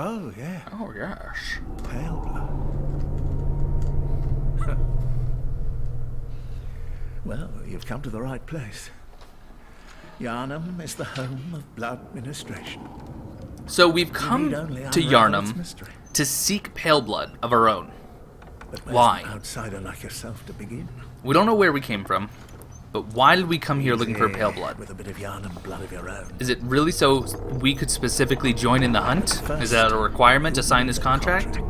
Oh, yeah. Oh, yes. Pale blood. Well, you've come to the right place. Yarnum is the home of blood ministration. So we've come to Yarnum to seek pale blood of our own. But where's Why? an outsider like yourself to begin? We don't know where we came from, but why did we come here looking for pale blood? With a bit of Yarnum blood of your own. Is it really so we could specifically join in the hunt? Is that a requirement to sign this contract? I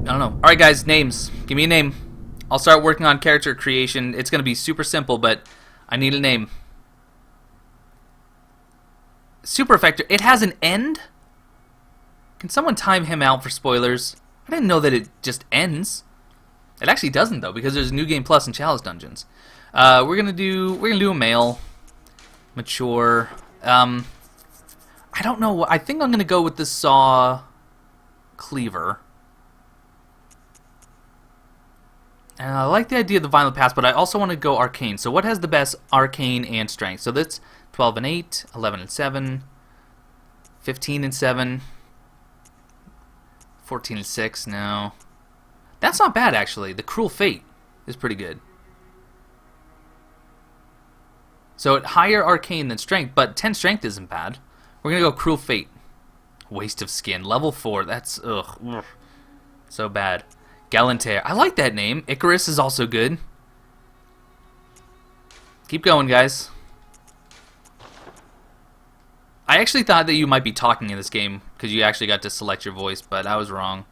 don't know. Alright guys, names. Give me a name. I'll start working on character creation. It's going to be super simple, but I need a name. Super Effector. It has an end? Can someone time him out for spoilers? I didn't know that it just ends. It actually doesn't though, because there's New Game Plus and Chalice Dungeons. We're gonna do a male, mature. I don't know. I think I'm gonna go with the Saw Cleaver. And I like the idea of the Violent Pass, but I also want to go Arcane. So what has the best Arcane and Strength? So that's 12 and 8, 11 and 7, 15 and 7, 14 and 6. No. That's not bad, actually. The Cruel Fate is pretty good. So at higher Arcane than Strength, but 10 Strength isn't bad. We're going to go Cruel Fate. Waste of Skin. Level 4. That's, ugh. So bad. Galantaire. I like that name. Icarus is also good. Keep going, guys. I actually thought that you might be talking in this game because you actually got to select your voice, but I was wrong.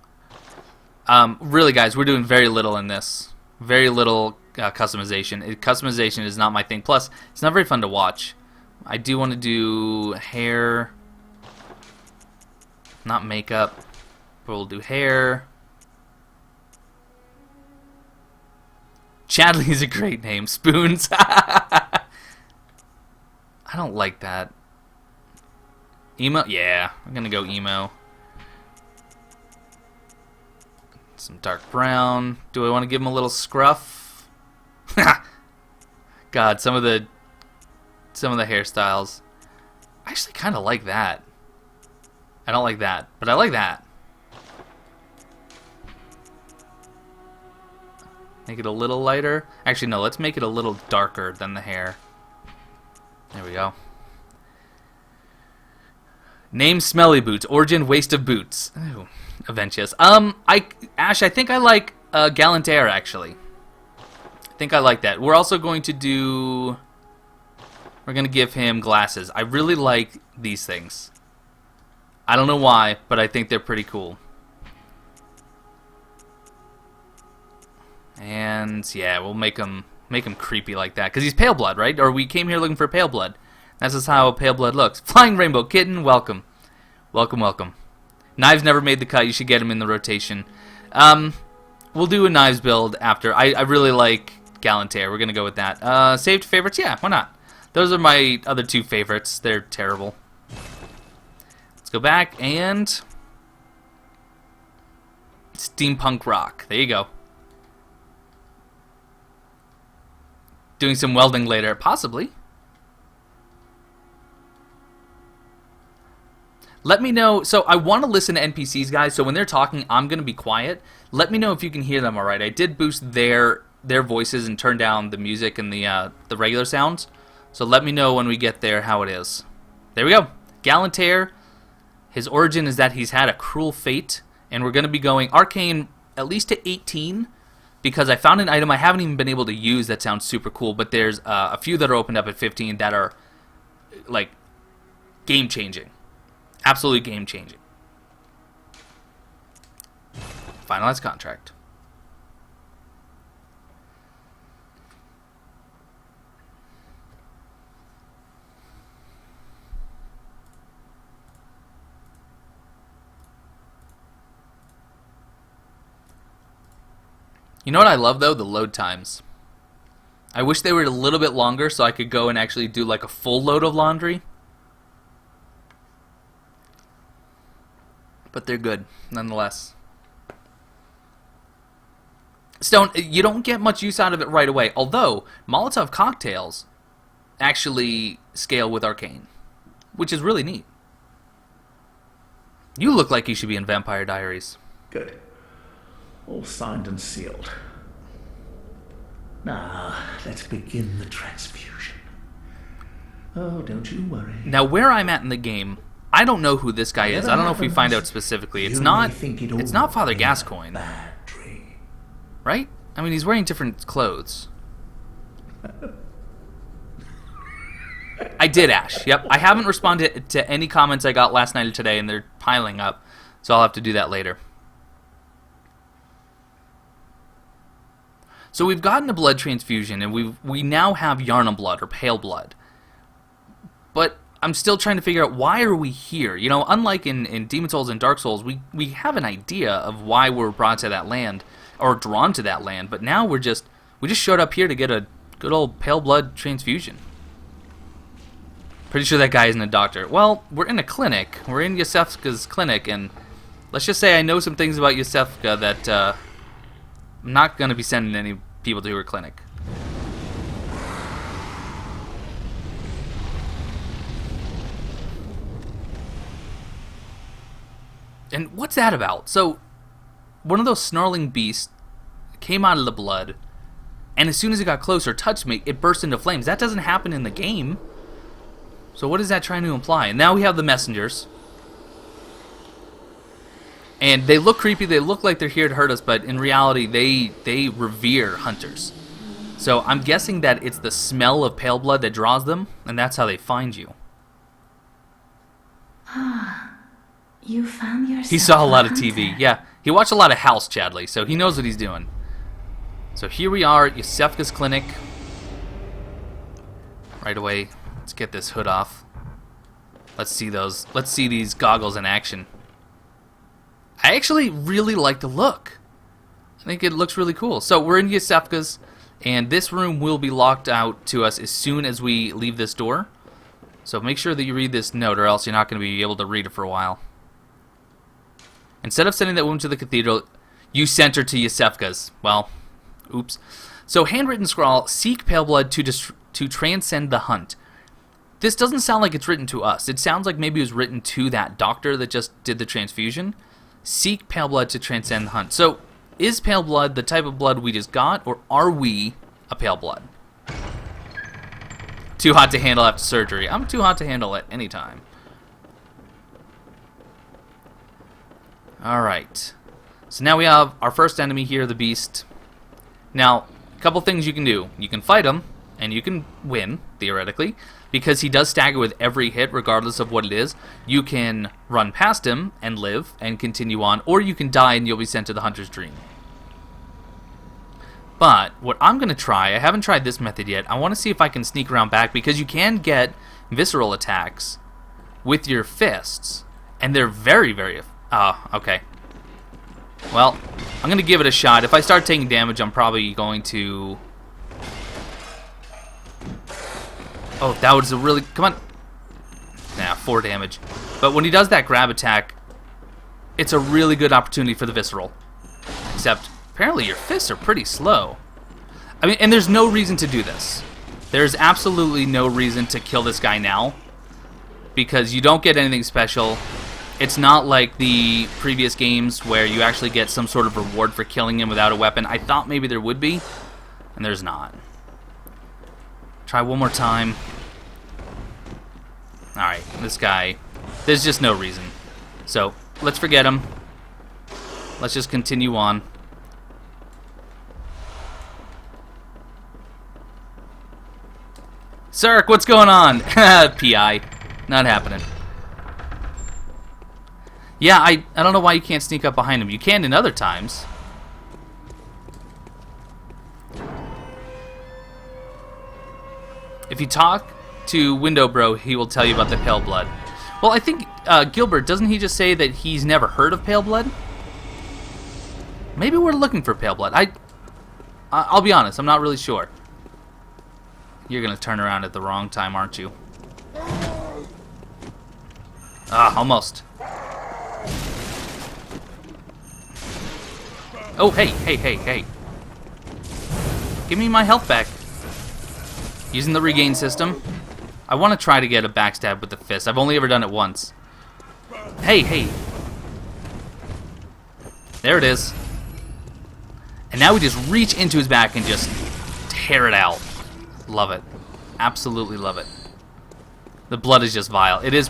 Really, guys, we're doing very little in this. Very little customization. Customization is not my thing. Plus, it's not very fun to watch. I do want to do hair. Not makeup. But we'll do hair. Chadley is a great name. Spoons. I don't like that. Emo? Yeah, I'm gonna go emo. Some dark brown. Do I want to give him a little scruff? God, some of the hairstyles. I actually kind of like that. I don't like that, but I like that. Make it a little lighter. Actually, no, let's make it a little darker than the hair. There we go. Name Smelly Boots. Origin Waste of Boots. Ooh, Aventius. Ash, I think I like Galantaire, actually. I think I like that. We're also going to do... We're going to give him glasses. I really like these things. I don't know why, but I think they're pretty cool. And yeah, we'll make him creepy like that because he's pale blood, right? Or we came here looking for pale blood. That's just how pale blood looks. Flying Rainbow Kitten, welcome, welcome, welcome. Knives never made the cut. You should get him in the rotation. We'll do a Knives build after. I really like Galantaire. We're gonna go with that. Saved favorites, yeah, why not? Those are my other two favorites. They're terrible. Let's go back and Steampunk Rock. There you go. Doing some welding later, possibly. Let me know. So I want to listen to NPCs, guys. So when they're talking, I'm going to be quiet. Let me know if you can hear them all right. I did boost their voices and turn down the music and the regular sounds. So let me know when we get there how it is. There we go. Galantaire. His origin is that he's had a cruel fate. And we're going to be going Arcane at least to 18. Because I found an item I haven't even been able to use that sounds super cool. But there's a few that are opened up at 15 that are like game-changing. Absolutely game-changing. Finalize contract. You know what I love, though? The load times. I wish they were a little bit longer so I could go and actually do like a full load of laundry. But they're good, nonetheless. Stone, you don't get much use out of it right away. Although, Molotov cocktails actually scale with Arcane. Which is really neat. You look like you should be in Vampire Diaries. Good. All signed and sealed. Now, let's begin the transfusion. Oh, don't you worry. Now, where I'm at in the game, I don't know who this guy is. I don't know if we find out specifically. It's not Father Gascoigne, right? I mean, he's wearing different clothes. I did, Ash. Yep. I haven't responded to any comments I got last night or today, and they're piling up. So I'll have to do that later. So we've gotten a blood transfusion, and we now have Yarnum blood, or pale blood. But I'm still trying to figure out, why are we here? You know, unlike in Demon Souls and Dark Souls, we have an idea of why we're brought to that land, or drawn to that land. But now we just showed up here to get a good old pale blood transfusion. Pretty sure that guy isn't a doctor. Well, we're in a clinic. We're in Yosefka's clinic, and let's just say I know some things about Yosefka that I'm not going to be sending any people to her clinic. And what's that about? So, one of those snarling beasts came out of the blood, and as soon as it got closer, touched me, it burst into flames. That doesn't happen in the game. So what is that trying to imply? And now we have the messengers. And they look creepy, they look like they're here to hurt us, but in reality, they revere hunters. So I'm guessing that it's the smell of pale blood that draws them, and that's how they find you. You found yourself. He saw a lot of TV. Yeah, he watched a lot of House, Chadley, so he knows what he's doing. So here we are at Yosefka's clinic. Right away, let's get this hood off. Let's see these goggles in action. I actually really like the look. I think it looks really cool. So we're in Yosefka's, and this room will be locked out to us as soon as we leave this door. So make sure that you read this note, or else you're not going to be able to read it for a while. Instead of sending that woman to the cathedral, you sent her to Yosefka's. Well, oops. So handwritten scrawl, seek pale blood to transcend the hunt. This doesn't sound like it's written to us. It sounds like maybe it was written to that doctor that just did the transfusion. Seek pale blood to transcend the hunt. So, is pale blood the type of blood we just got, or are we a pale blood? Too hot to handle after surgery. I'm too hot to handle at any time. Alright. So now we have our first enemy here, the beast. Now, a couple things you can do. You can fight him, and you can win, theoretically, because he does stagger with every hit, regardless of what it is. You can run past him and live and continue on, or you can die and you'll be sent to the Hunter's Dream. But what I'm going to try, I haven't tried this method yet, I want to see if I can sneak around back, because you can get visceral attacks with your fists, and they're very, very... okay. Well, I'm going to give it a shot. If I start taking damage, I'm probably going to... Oh, that was a really... Come on. Nah, 4 damage. But when he does that grab attack, it's a really good opportunity for the visceral. Except, apparently your fists are pretty slow. I mean, and there's no reason to do this. There's absolutely no reason to kill this guy now, because you don't get anything special. It's not like the previous games where you actually get some sort of reward for killing him without a weapon. I thought maybe there would be, and there's not. Try one more time. Alright, this guy, there's just no reason. So, let's forget him. Let's just continue on. Cirque, what's going on? PI. Not happening. Yeah, I don't know why you can't sneak up behind him. You can in other times. If you talk to Window Bro, he will tell you about the pale blood. Well, I think Gilbert, doesn't he just say that he's never heard of pale blood? Maybe we're looking for pale blood. I'll be honest, I'm not really sure. You're gonna turn around at the wrong time, aren't you? Almost. Oh, hey. Give me my health back. Using the regain system. I want to try to get a backstab with the fist. I've only ever done it once. Hey. There it is. And now we just reach into his back and just tear it out. Love it. Absolutely love it. The blood is just vile. It is...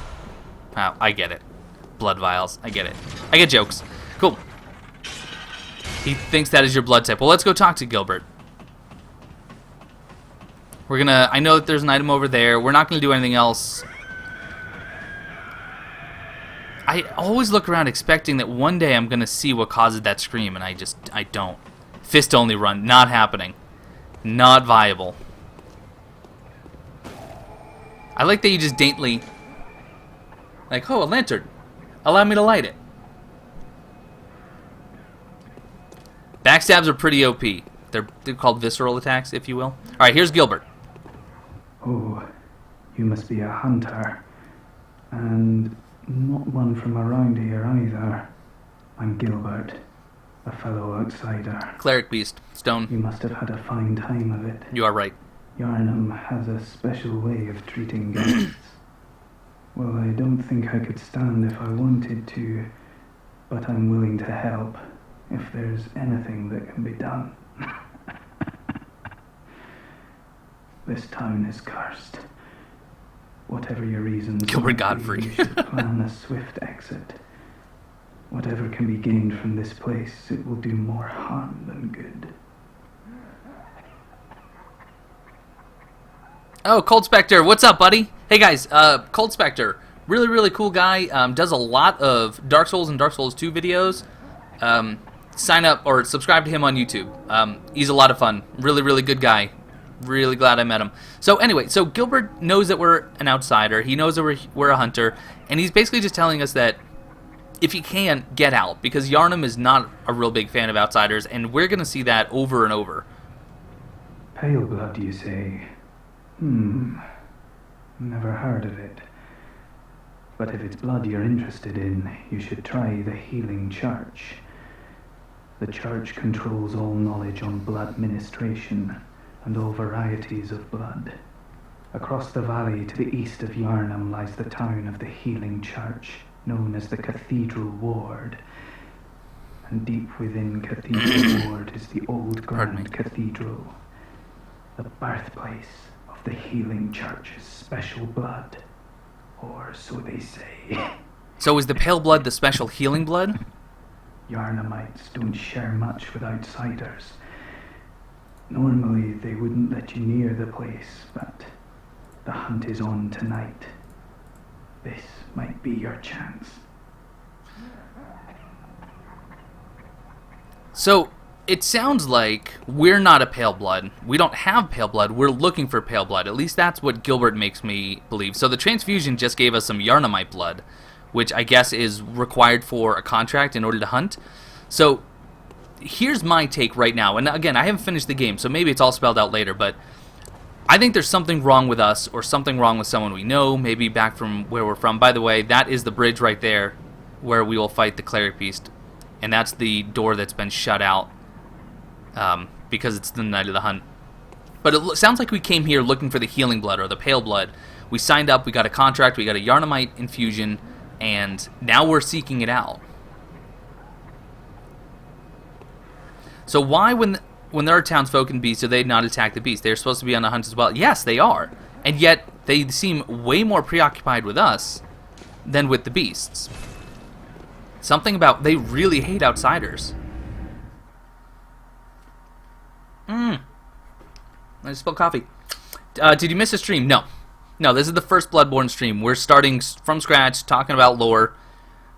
Oh, I get it. Blood vials. I get it. I get jokes. Cool. He thinks that is your blood type. Well, let's go talk to Gilbert. We're gonna... I know that there's an item over there. We're not gonna do anything else. I always look around expecting that one day I'm gonna see what causes that scream, and I don't. Fist only run. Not happening. Not viable. I like that you just daintily... Like, oh, a lantern. Allow me to light it. Backstabs are pretty OP. They're called visceral attacks, if you will. Alright, here's Gilbert. Oh, you must be a hunter. And not one from around here either. I'm Gilbert, a fellow outsider. Cleric beast. Stone. You must have had a fine time of it. You are right. Yarnum has a special way of treating guests. Well, I don't think I could stand if I wanted to, but I'm willing to help if there's anything that can be done. This town is cursed. Whatever your reasons, Gilbert Godfrey. You should plan a swift exit. Whatever can be gained from this place, it will do more harm than good. Oh, Cold Spectre, what's up, buddy? Hey guys, Cold Spectre, really, really cool guy. Does a lot of Dark Souls and Dark Souls 2 videos. Sign up or subscribe to him on YouTube. He's a lot of fun. Really, really good guy. Really glad I met him. So anyway, so Gilbert knows that we're an outsider. He knows that we're a hunter, and he's basically just telling us that if you can, get out, because Yarnum is not a real big fan of outsiders, and we're going to see that over and over. Pale blood, you say? Never heard of it. But if it's blood you're interested in, you should try the Healing Church. The church controls all knowledge on blood ministration and all varieties of blood. Across the valley to the east of Yarnum lies the town of the Healing Church, known as the Cathedral Ward. And deep within Cathedral Ward is the old Grand Cathedral, the birthplace of the Healing Church's special blood, or so they say. So is the pale blood the special healing blood? Yarnumites don't share much with outsiders. Normally they wouldn't let you near the place, but the hunt is on tonight. This might be your chance. So, it sounds like we're not a pale blood. We don't have pale blood. We're looking for pale blood. At least that's what Gilbert makes me believe. So the transfusion just gave us some Yarnumite blood, which I guess is required for a contract in order to hunt. So here's my take right now. And again, I haven't finished the game, so maybe it's all spelled out later, but I think there's something wrong with us or something wrong with someone we know, maybe back from where we're from. By the way, that is the bridge right there where we will fight the cleric beast. And that's the door that's been shut out because it's the night of the hunt. But it sounds like we came here looking for the healing blood or the pale blood. We signed up, we got a contract, we got a Yarnumite infusion, and now we're seeking it out. So why, when there are townsfolk and beasts, do they not attack the beast? They're supposed to be on the hunt as well. Yes, they are. And yet, they seem way more preoccupied with us than with the beasts. Something about, they really hate outsiders. I just spilled coffee. Did you miss a stream? No. No, this is the first Bloodborne stream. We're starting from scratch, talking about lore,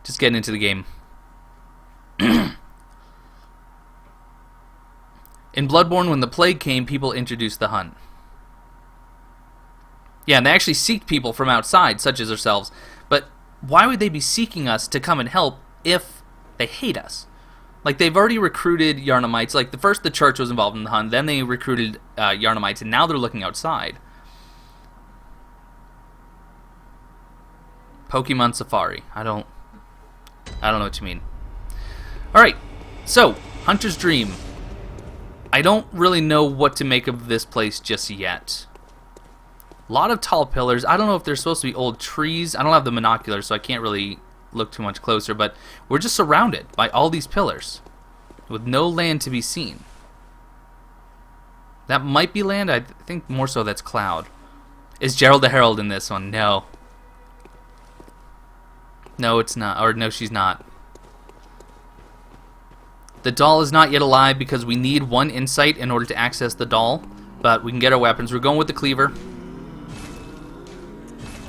just getting into the game. In Bloodborne, when the plague came, people introduced the hunt. Yeah, and they actually seek people from outside, such as ourselves. But why would they be seeking us to come and help if they hate us? Like, they've already recruited Yarnumites. Like, the church was involved in the hunt, then they recruited Yarnumites, and now they're looking outside. Pokemon Safari. I don't know what you mean. Alright, so, Hunter's Dream. I don't really know what to make of this place just yet. A lot of tall pillars. I don't know if they're supposed to be old trees. I don't have the binoculars, so I can't really look too much closer, but we're just surrounded by all these pillars. with no land to be seen. That might be land. I think more so that's cloud. Is Gerald the Herald in this one? No. No, it's not. Or no, she's not. The doll is not yet alive because we need 1 insight in order to access the doll. But we can get our weapons. We're going with the cleaver.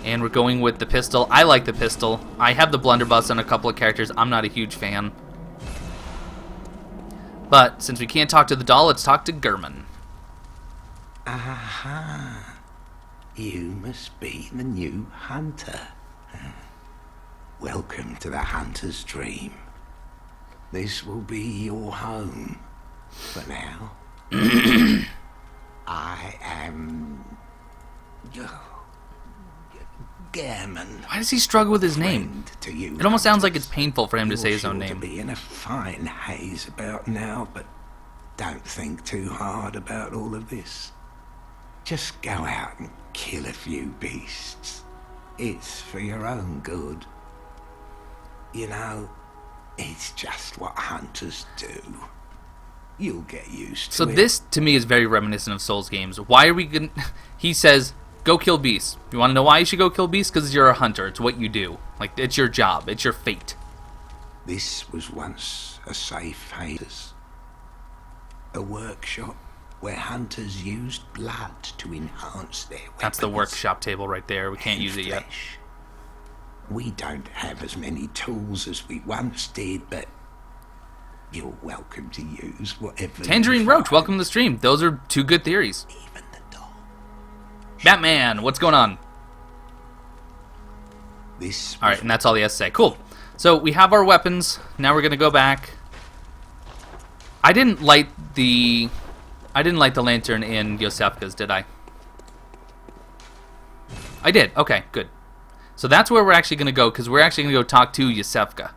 And we're going with the pistol. I like the pistol. I have the blunderbuss on a couple of characters. I'm not a huge fan. But since we can't talk to the doll, let's talk to Gurman. Aha. You must be the new hunter. Welcome to the hunter's dream. This will be your home. For now. I am... Gehrman. Why does he struggle with his name? To you, it almost sounds like hunters. it's painful for him to say his own You're name. sure to be in a fine haze about now, but don't think too hard about all of this. Just go out and kill a few beasts. It's for your own good. You know, it's just what hunters do. You'll get used to So it. this, to me, is very reminiscent of Souls games. Why are we going to... He says, go kill beasts. You want to know why you should go kill beasts? Because you're a hunter. It's what you do. Like, it's your job. It's your fate. This was once a safe haven. A workshop where hunters used blood to enhance their weapons. That's the workshop table right there. We can't and use it yet. flesh. We don't have as many tools as we once did, but you're welcome to use whatever. Tangerine you Roach, find. welcome to the stream. Those are 2 good theories. Even the doll. Batman, what's going on? This. All right, and that's all he has to say. Cool. So we have our weapons. Now we're gonna go back. I didn't light the lantern in Yosefka's, did I? I did. Okay, good. So that's where we're actually gonna go, because we're actually gonna go talk to Yosefka.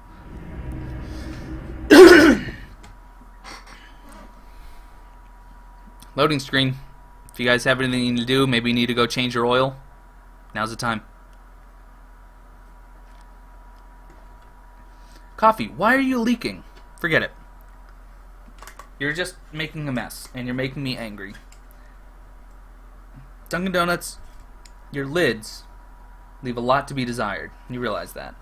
Loading screen. If you guys have anything you need to do, maybe you need to go change your oil. Now's the time. Coffee, why are you leaking? Forget it. You're just making a mess, and you're making me angry. Dunkin' Donuts, your lids leave a lot to be desired. You realize that.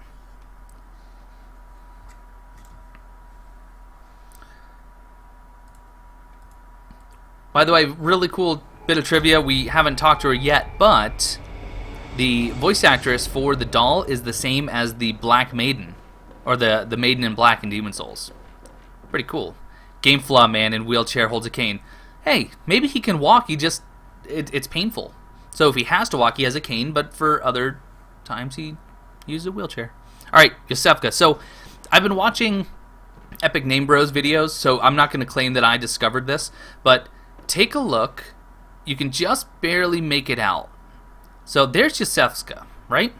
By the way, really cool bit of trivia. We haven't talked to her yet, but the voice actress for the doll is the same as the Black Maiden, or the Maiden in Black in Demon Souls. Pretty cool. Game flaw man in wheelchair holds a cane. Hey, maybe he can walk, he just... It's painful. So if he has to walk, he has a cane, but for other times he uses a wheelchair. Alright, Yosefka. So, I've been watching Epic Name Bros videos, so I'm not going to claim that I discovered this, but take a look. You can just barely make it out. So there's Yosefka, right?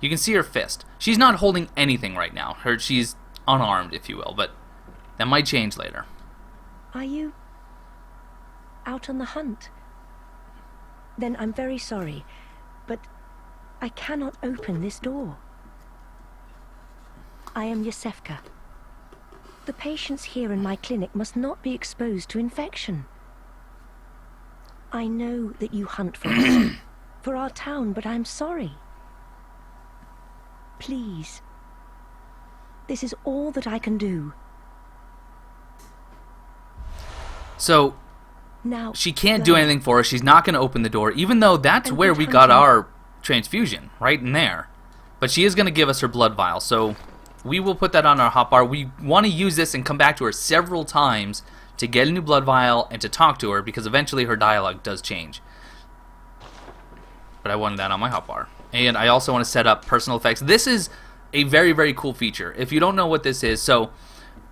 You can see her fist. She's not holding anything right now. She's unarmed, if you will, but that might change later. Are you out on the hunt? Then I'm very sorry, but I cannot open this door. I am Yosefka. The patients here in my clinic must not be exposed to infection. I know that you hunt for us, for our town, but I'm sorry. Please. This is all that I can do. So, Now, she can't do anything for us. She's not going to open the door, even though that's And where good we got hunting. our transfusion, right in there. But she is going to give us her blood vial, so we will put that on our hotbar. We want to use this and come back to her several times to get a new blood vial and to talk to her, because eventually her dialogue does change. But I wanted that on my hotbar. And I also want to set up personal effects. This is a very, very cool feature. If you don't know what this is, so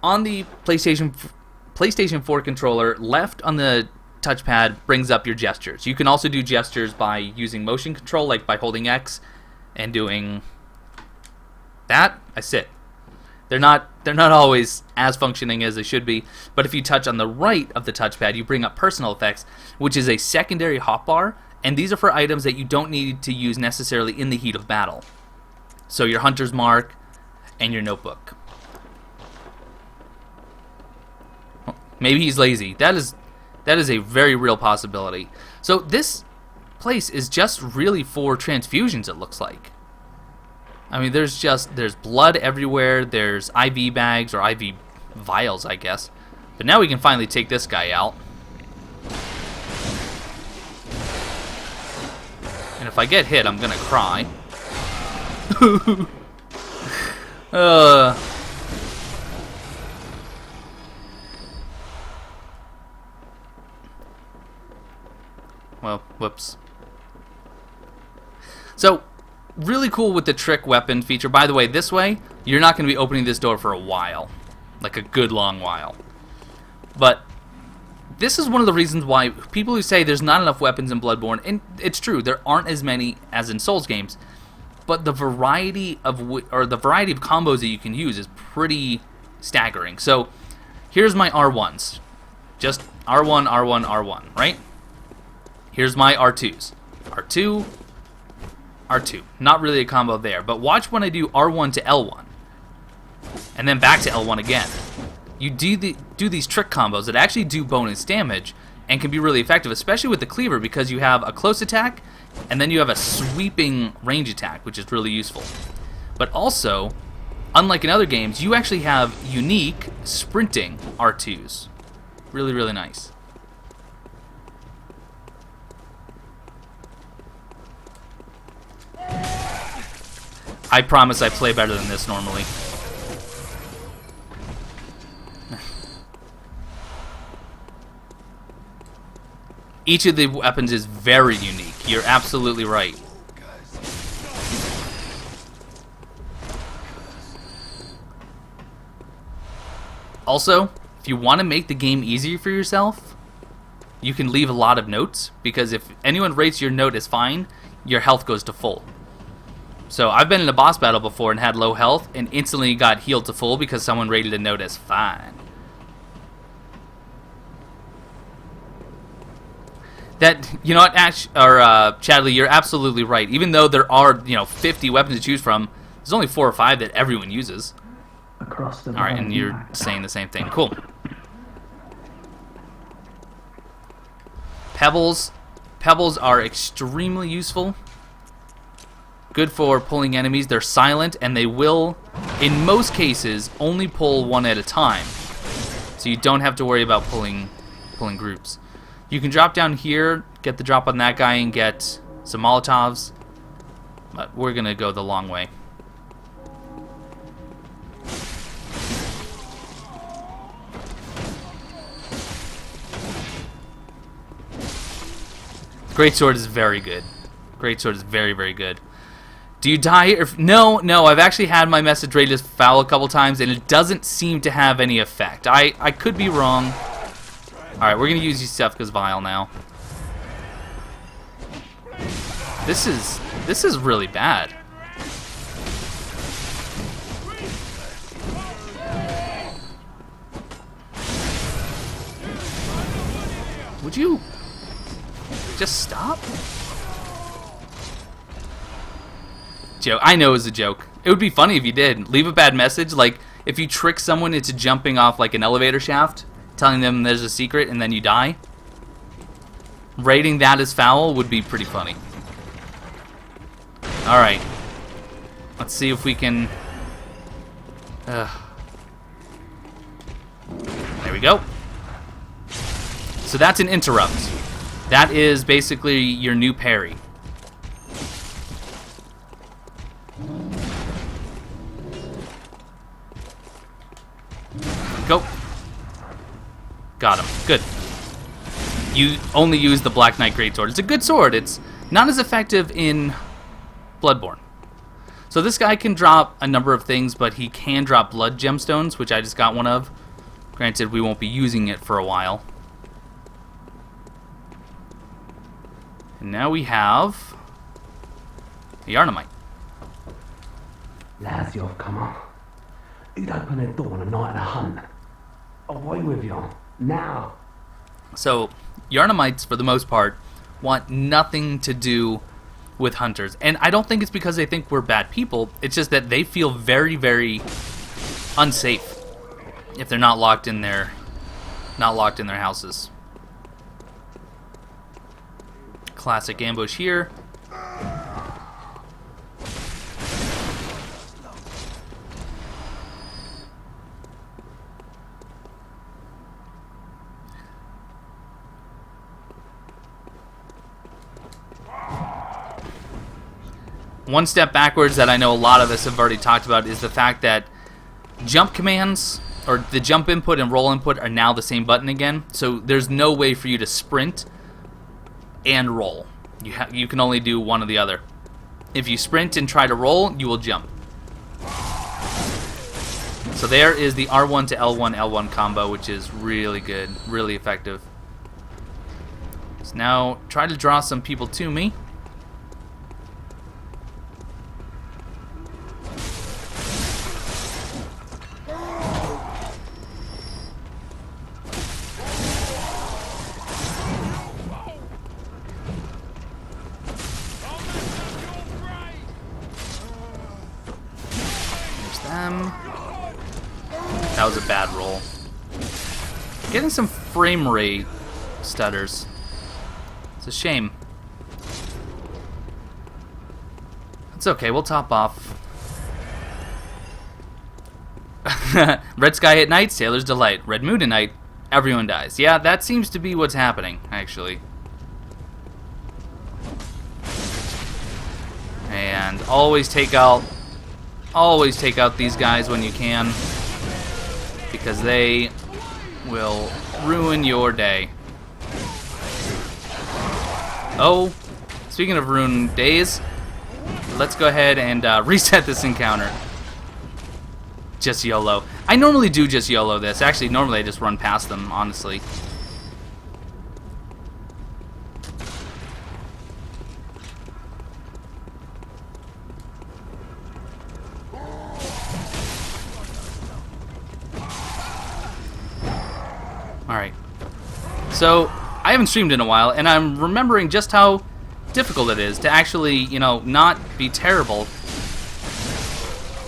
on the PlayStation 4 controller, left on the touchpad brings up your gestures. You can also do gestures by using motion control, like by holding X and doing that. I sit. They're not always as functioning as they should be, but if you touch on the right of the touchpad, you bring up personal effects, which is a secondary hotbar, and these are for items that you don't need to use necessarily in the heat of battle. So your hunter's mark and your notebook. Maybe he's lazy. That is a very real possibility. So this place is just really for transfusions, it looks like. I mean, there's blood everywhere. There's IV bags or IV vials, I guess. But now we can finally take this guy out. And if I get hit, I'm gonna cry. Well, whoops. So, really cool with the trick weapon feature. By the way, this way, you're not going to be opening this door for a while. Like a good long while. But this is one of the reasons why people who say there's not enough weapons in Bloodborne, and it's true, there aren't as many as in Souls games, but the variety of combos that you can use is pretty staggering. So, here's my R1s. Just R1, R1, R1, right? Here's my R2s. R2, R2. Not really a combo there, but watch when I do R1 to L1. And then back to L1 again. You do these trick combos that actually do bonus damage and can be really effective, especially with the cleaver, because you have a close attack and then you have a sweeping range attack, which is really useful. But also, unlike in other games, you actually have unique sprinting R2s. Really, really nice. I promise I play better than this normally. Each of the weapons is very unique. You're absolutely right. Also, if you want to make the game easier for yourself, you can leave a lot of notes, because if anyone rates your note as fine, your health goes to full. So I've been in a boss battle before and had low health and instantly got healed to full because someone rated a note as fine. That, you know what, Ash, or Chadley, you're absolutely right. Even though there are, 50 weapons to choose from, there's only 4 or 5 that everyone uses. Across the Alright, and you're saying the same thing. Cool. Pebbles. Pebbles are extremely useful. Good for pulling enemies. They're silent, and they will, in most cases, only pull one at a time. So you don't have to worry about pulling groups. You can drop down here, get the drop on that guy, and get some Molotovs. But we're going to go the long way. Greatsword is very good. Greatsword is very, very good. Do you die? No, I've actually had my message rated as foul a couple times, and it doesn't seem to have any effect. I could be wrong. Alright, we're going to use Yusefka's Vial now. This is really bad. Would you just stop? Joke. I know it was a joke. It would be funny if you did. Leave a bad message, like if you trick someone into jumping off like an elevator shaft, telling them there's a secret, and then you die. Rating that as foul would be pretty funny. Alright. Let's see if we can... There we go. So that's an interrupt. That is basically your new parry. Go. Got him. Good. You only use the Black Knight Greatsword. It's a good sword. It's not as effective in Bloodborne. So this guy can drop a number of things, but he can drop blood gemstones, which I just got one of. Granted, we won't be using it for a while. And now we have the Yarnamite. Lazio, come on. You'd open a door on a night of a hunt. Away with you. Now. So, Yarnamites, for the most part, want nothing to do with hunters. And I don't think it's because they think we're bad people. It's just that they feel very, very unsafe if they're not locked in their not locked in their houses. Classic ambush here. One step backwards that I know a lot of us have already talked about is the fact that jump commands, or the jump input and roll input, are now the same button again. So there's no way for you to sprint and roll. You can only do one or the other. If you sprint and try to roll, you will jump. So there is the R1 to L1, L1 combo, which is really good, really effective. So now try to draw some people to me. That was a bad roll. Getting some frame rate stutters. It's a shame. It's okay, we'll top off. Red sky at night, sailor's delight. Red moon at night, everyone dies. Yeah, that seems to be what's happening, actually. And always take out these guys when you can, because they will ruin your day. Oh, speaking of ruined days, let's go ahead and reset this encounter. Just YOLO. I normally do just YOLO this. Actually, normally I just run past them, honestly. Alright. So, I haven't streamed in a while, and I'm remembering just how difficult it is to actually, you know, not be terrible.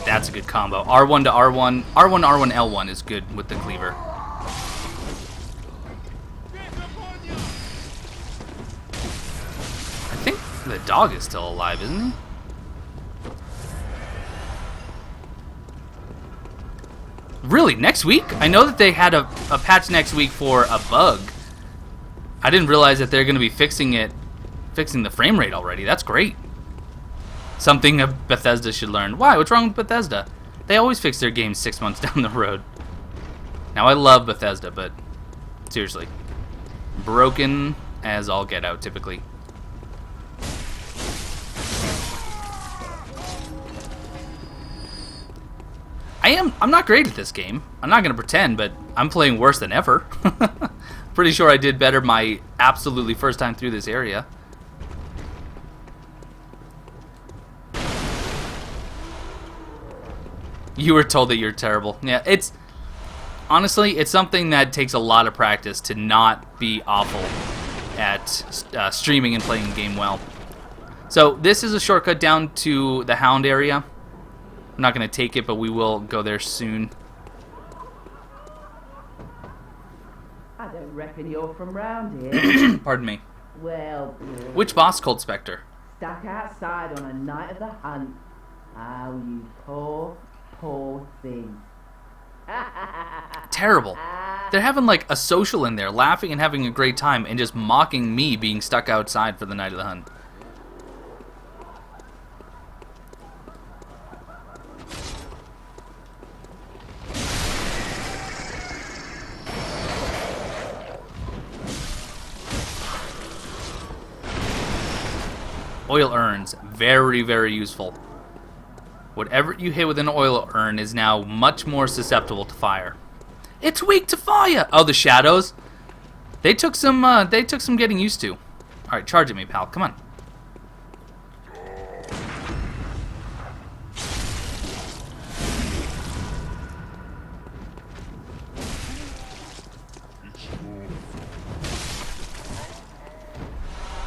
That's a good combo. R1 to R1. R1, R1, L1 is good with the cleaver. I think the dog is still alive, isn't he? Really, next week? I know that they had a patch next week for a bug. I didn't realize that they're going to be fixing the frame rate already. That's great. Something Bethesda should learn. Why? What's wrong with Bethesda? They always fix their games 6 months down the road. Now, I love Bethesda, but seriously. Broken as all get out, typically. I'm not great at this game. I'm not going to pretend, but I'm playing worse than ever. Pretty sure I did better my absolutely first time through this area. You were told that you're terrible. Yeah, honestly, it's something that takes a lot of practice to not be awful at streaming and playing the game well. So this is a shortcut down to the Hound area. I'm not going to take it, but we will go there soon. I don't reckon you're from round here. Pardon me. Well, Which boss, Cold Spectre? stuck outside on a night of the hunt. Oh, you poor, poor thing. Terrible. They're having like a social in there, laughing and having a great time, and just mocking me being stuck outside for the night of the hunt. Oil urns, very, very useful. Whatever you hit with an oil urn is now much more susceptible to fire. It's weak to fire! Oh, the shadows? They took some getting used to. Alright, charge at me, pal. Come on.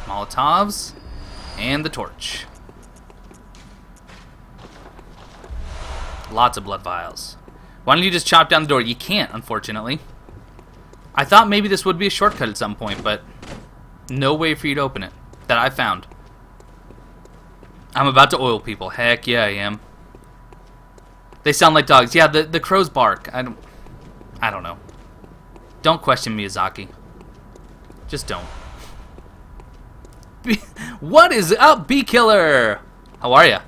Molotovs. And the torch. Lots of blood vials. Why don't you just chop down the door? You can't, unfortunately. I thought maybe this would be a shortcut at some point, but no way for you to open it that I found. I'm about to oil people. Heck yeah, I am. They sound like dogs. Yeah, the crows bark. I don't know. Don't question Miyazaki. Just don't. What is up, Bee Killer? How are ya?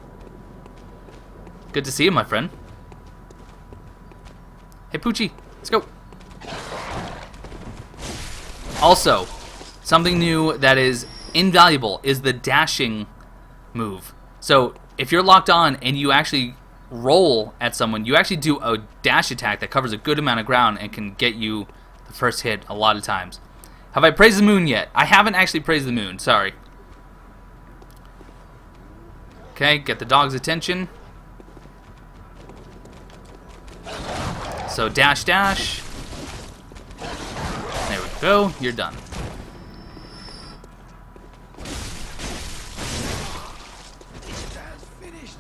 Good to see you, my friend. Hey, Poochie, let's go. Also, something new that is invaluable is the dashing move. So, if you're locked on and you actually roll at someone, you actually do a dash attack that covers a good amount of ground and can get you the first hit a lot of times. Have I praised the moon yet? I haven't actually praised the moon, sorry. Okay, get the dog's attention. So dash, dash. There we go, you're done.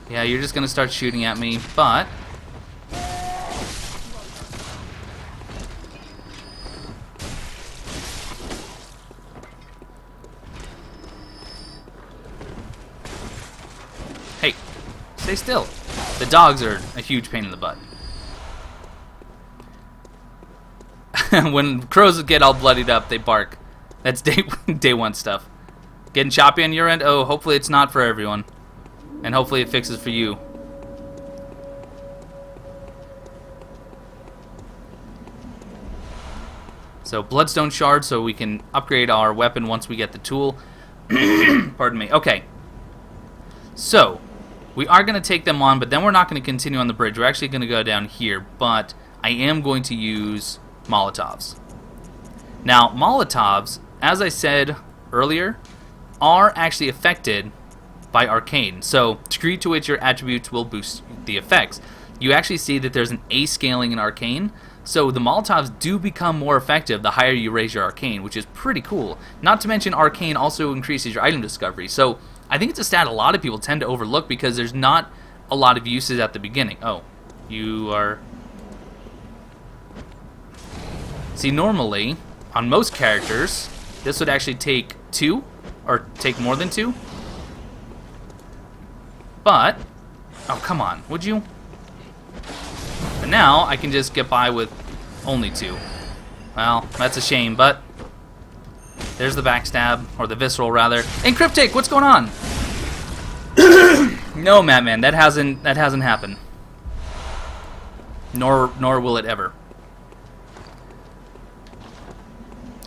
Yeah, you're just gonna start shooting at me, but hey, stay still. The dogs are a huge pain in the butt. When crows get all bloodied up, they bark. That's day one stuff. Getting choppy on your end? Oh, hopefully it's not for everyone. And hopefully it fixes for you. So bloodstone shard, so we can upgrade our weapon once we get the tool. Pardon me. Okay. So, we are going to take them on, but then we're not going to continue on the bridge. We're actually going to go down here, but I am going to use Molotovs. Now, Molotovs, as I said earlier, are actually affected by Arcane. So, degree to which your attributes will boost the effects. You actually see that there's an A scaling in Arcane, so the Molotovs do become more effective the higher you raise your Arcane, which is pretty cool. Not to mention Arcane also increases your item discovery. So, I think it's a stat a lot of people tend to overlook because there's not a lot of uses at the beginning. Oh, you are... See, normally, on most characters, this would actually take 2, or take more than 2. But, oh, come on, would you? But now, I can just get by with only 2. Well, that's a shame, but there's the backstab, or the visceral, rather. And Cryptic, what's going on? No, Madman, that hasn't happened. Nor will it ever.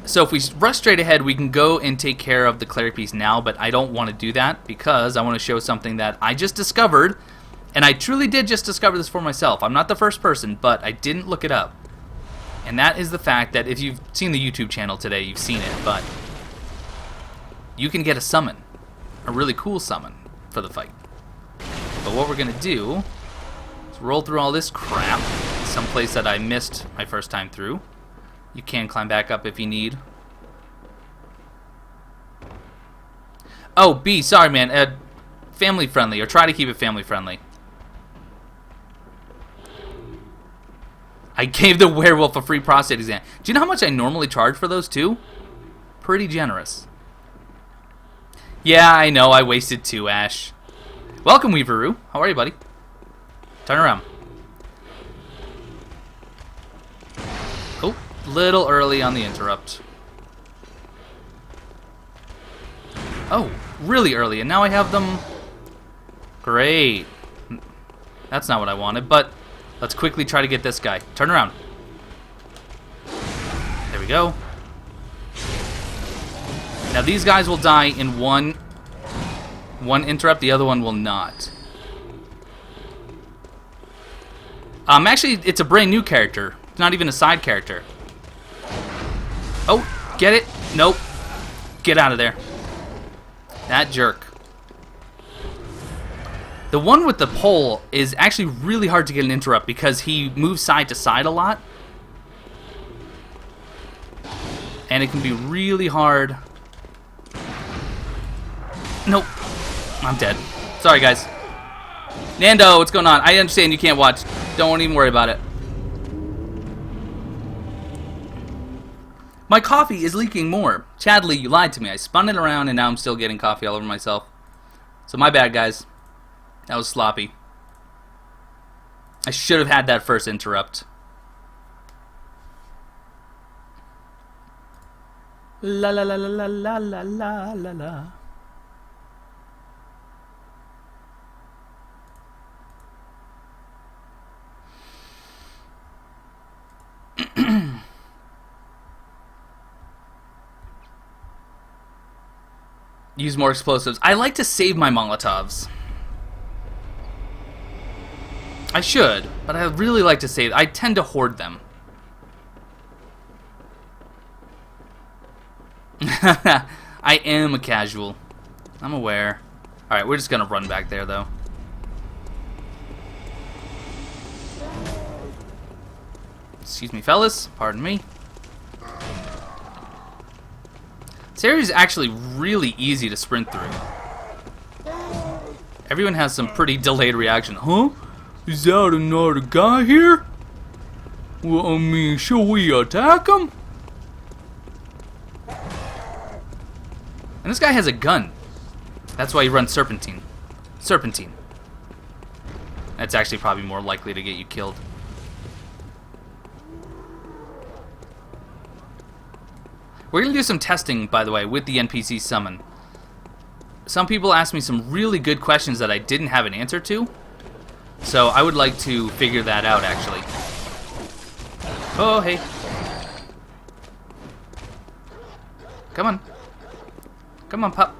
So if we rush straight ahead, we can go and take care of the cleric piece now, but I don't want to do that because I want to show something that I just discovered, and I truly did just discover this for myself. I'm not the first person, but I didn't look it up. And that is the fact that if you've seen the YouTube channel today, you've seen it, but you can get a summon, a really cool summon for the fight. But what we're going to do is roll through all this crap, someplace that I missed my first time through. You can climb back up if you need. Oh, B, sorry, man. Family friendly, or try to keep it family friendly. I gave the werewolf a free prostate exam. Do you know how much I normally charge for those too? Pretty generous. Yeah, I know. I wasted 2, Ash. Welcome, Weaveroo. How are you, buddy? Turn around. Oh. Little early on the interrupt. Oh, really early, and now I have them. Great. That's not what I wanted, but let's quickly try to get this guy. Turn around. There we go. Now these guys will die in one interrupt, the other one will not. Actually, it's a brand new character. It's not even a side character. Oh, get it? Nope. Get out of there. That jerk. The one with the pole is actually really hard to get an interrupt because he moves side to side a lot. And it can be really hard. Nope. I'm dead. Sorry, guys. Nando, what's going on? I understand you can't watch. Don't even worry about it. My coffee is leaking more. Chadley, you lied to me. I spun it around and now I'm still getting coffee all over myself. So my bad, guys. That was sloppy. I should have had that first interrupt. La la la la la la la la la. Use more explosives. I like to save my Molotovs. I should, but I really like to save. I tend to hoard them. I am a casual. I'm aware. Alright, we're just gonna run back there, though. Excuse me, fellas. Pardon me. This area is actually really easy to sprint through. Everyone has some pretty delayed reaction. Huh? Is that another guy here? Well, I mean, shall we attack him? And this guy has a gun. That's why he runs Serpentine. Serpentine. That's actually probably more likely to get you killed. We're going to do some testing, by the way, with the NPC summon. Some people asked me some really good questions that I didn't have an answer to. So I would like to figure that out, actually. Oh, hey. Come on. Come on, pup.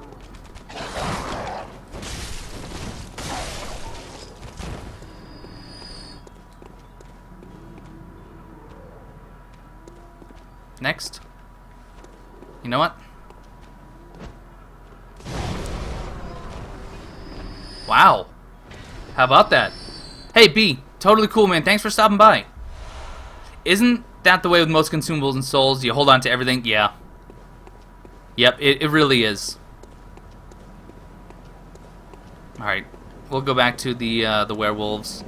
Next. You know what? Wow. How about that? Hey, B. Totally cool, man. Thanks for stopping by. Isn't that the way with most consumables and souls? You hold on to everything? Yeah. Yep, it really is. Alright. We'll go back to the werewolves.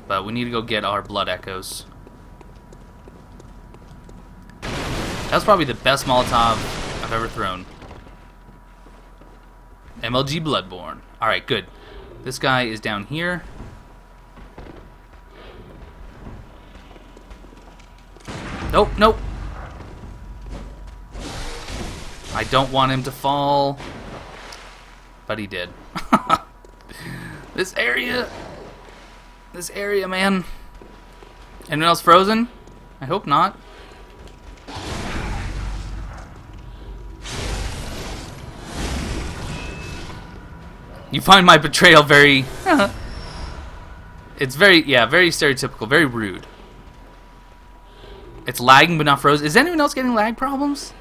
But we need to go get our blood echoes. That's probably the best Molotov I've ever thrown. MLG Bloodborne. Alright, good. This guy is down here. Nope, nope. I don't want him to fall. But he did. This area, man. Anyone else frozen? I hope not. You find my betrayal very... It's very, yeah, very stereotypical, very rude. It's lagging but not frozen. Is anyone else getting lag problems?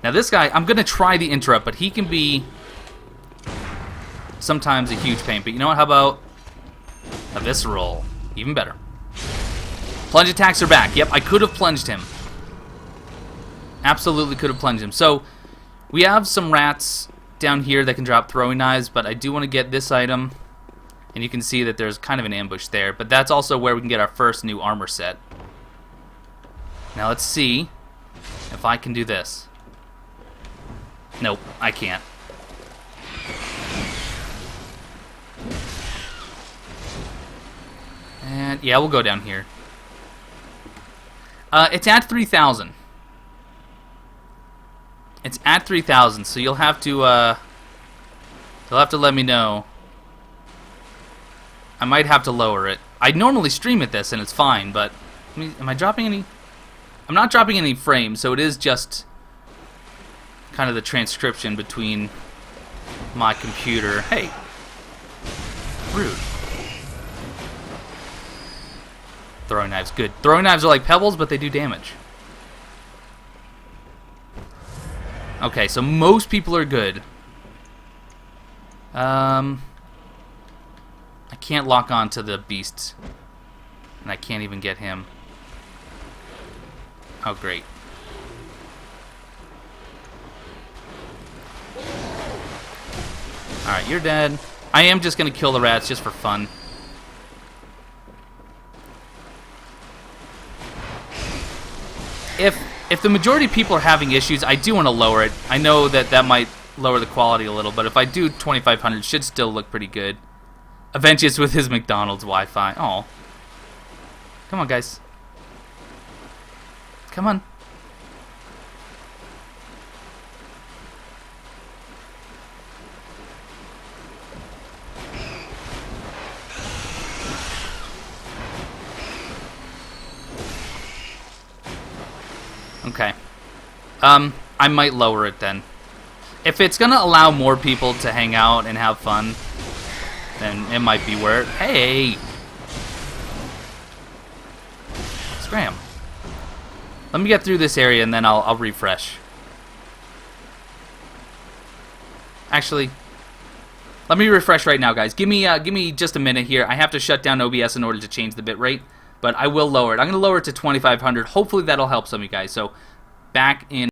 Now this guy, I'm going to try the interrupt, but he can be sometimes a huge pain. But you know what, how about a visceral? Even better. Plunge attacks are back. Yep, I could have plunged him. Absolutely could have plunged him. So, we have some rats down here that can drop throwing knives, but I do want to get this item. And you can see that there's kind of an ambush there. But that's also where we can get our first new armor set. Now let's see if I can do this. Nope, I can't. And yeah, we'll go down here. It's at 3,000. It's at 3,000, so you'll have to let me know. I might have to lower it. I normally stream at this and it's fine, but am I dropping any? I'm not dropping any frames, so it is just kind of the transcription between my computer. Hey, rude. Throwing knives, good. Throwing knives are like pebbles, but they do damage. Okay, so most people are good. I can't lock on to the beasts. And I can't even get him. Oh, great. Alright, you're dead. I am just going to kill the rats just for fun. if the majority of people are having issues, I do want to lower it. I know that that might lower the quality a little, but if I do 2500, it should still look pretty good. Avengers with his McDonald's Wi-Fi. Oh, come on, guys. Come on. Okay. I might lower it then. If it's gonna allow more people to hang out and have fun, then it might be worth. Hey! Scram. Let me get through this area and then I'll refresh. Actually, let me refresh right now, guys. Give me just a minute here. I have to shut down OBS in order to change the bitrate, but I will lower it. I'm gonna lower it to 2500. Hopefully that'll help some of you guys. So back in